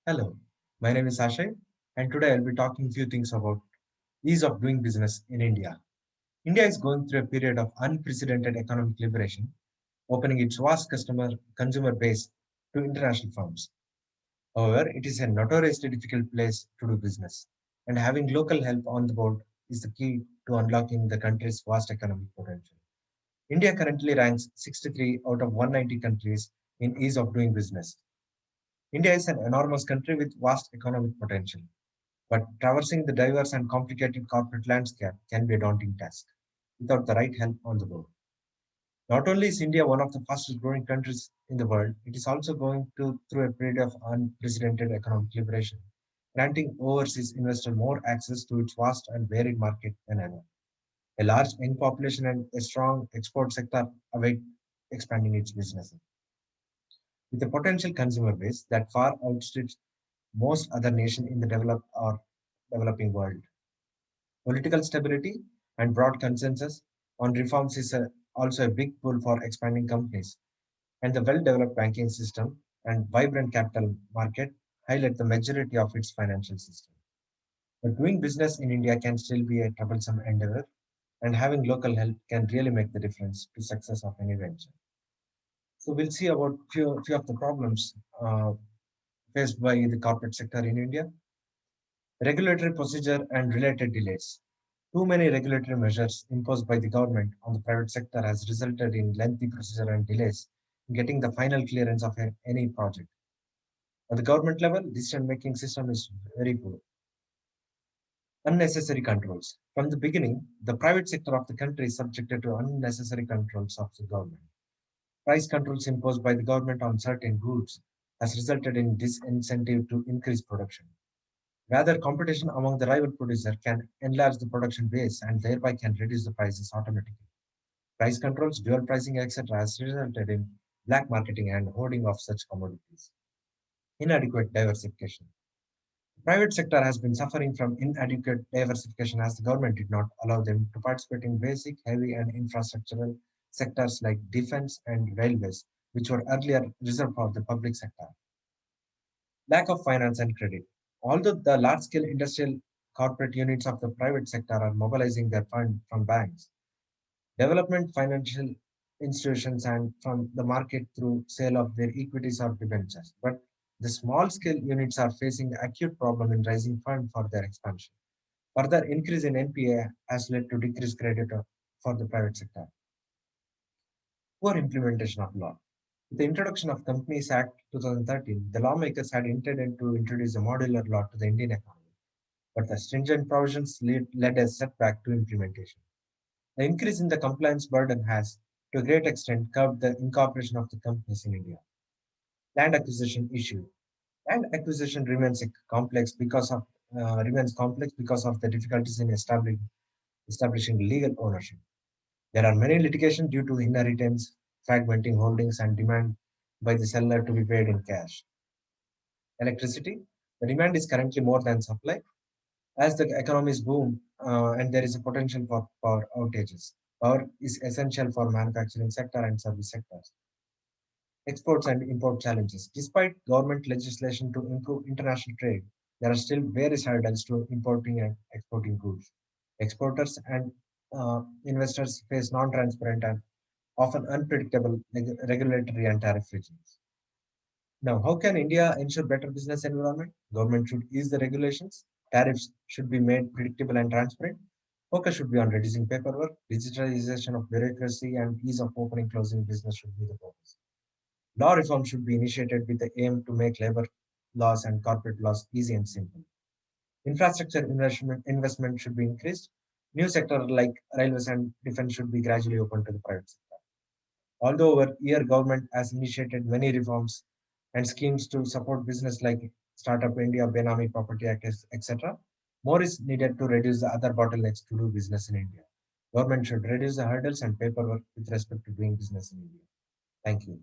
Hello, my name is Ashay, and today I'll be talking few things about ease of doing business in India. India is going through a period of unprecedented economic liberation, opening its vast customer consumer base to international firms. However, it is a notoriously difficult place to do business, and having local help on the board is the key to unlocking the country's vast economic potential. India currently ranks 63 out of 190 countries in ease of doing business. India is an enormous country with vast economic potential. But traversing the diverse and complicated corporate landscape can be a daunting task without the right help on the board. Not only is India one of the fastest growing countries in the world, it is also through a period of unprecedented economic liberation, granting overseas investors more access to its vast and varied market than ever. A large young population and a strong export sector await expanding its business. With a potential consumer base that far outstrips most other nations in the developed or developing world. Political stability and broad consensus on reforms is also a big pull for expanding companies, and the well developed banking system and vibrant capital market highlight the majority of its financial system. But doing business in India can still be a troublesome endeavor, and having local help can really make the difference to success of any venture. So we'll see about few of the problems faced by the corporate sector in India. Regulatory procedure and related delays. Too many regulatory measures imposed by the government on the private sector has resulted in lengthy procedure and delays in getting the final clearance of any project. At the government level, decision-making system is very poor. Unnecessary controls. From the beginning, the private sector of the country is subjected to unnecessary controls of the government. Price controls imposed by the government on certain goods has resulted in disincentive to increase production. Rather, competition among the rival producer can enlarge the production base and thereby can reduce the prices automatically. Price controls, dual pricing, etc. has resulted in black marketing and hoarding of such commodities. Inadequate diversification. The private sector has been suffering from inadequate diversification as the government did not allow them to participate in basic, heavy, and infrastructural sectors like defense and railways, which were earlier reserved for the public sector. Lack of finance and credit. Although the large scale industrial corporate units of the private sector are mobilizing their fund from banks, development financial institutions and from the market through sale of their equities or debentures. But the small scale units are facing acute problem in raising fund for their expansion. Further increase in NPA has led to decreased credit for the private sector. Poor implementation of law. With the introduction of Companies Act 2013, the lawmakers had intended to introduce a modular law to the Indian economy, but the stringent provisions led a setback to implementation. The increase in the compliance burden has, to a great extent, curbed the incorporation of the companies in India. Land acquisition issue. Land acquisition remains complex because of the difficulties in establishing legal ownership. There are many litigation due to inheritance, fragmenting holdings, and demand by the seller to be paid in cash. Electricity. The demand is currently more than supply. As the economies boom and there is a potential for power outages. Power is essential for manufacturing sector and service sectors. Exports and import challenges. Despite government legislation to improve international trade, there are still various hurdles to importing and exporting goods. Exporters and investors face non-transparent and often unpredictable regulatory and tariff regimes. Now, how can India ensure better business environment? Government should ease the regulations. Tariffs should be made predictable and transparent. Focus should be on reducing paperwork, digitalization of bureaucracy, and ease of opening closing business should be the focus. Law reform should be initiated with the aim to make labor laws and corporate laws easy and simple. Infrastructure investment should be increased. New sectors like railways and defense should be gradually opened to the private sector. Although our year government has initiated many reforms and schemes to support business like Startup India, Benami Property Act, etc., more is needed to reduce the other bottlenecks to do business in India. Government should reduce the hurdles and paperwork with respect to doing business in India. Thank you.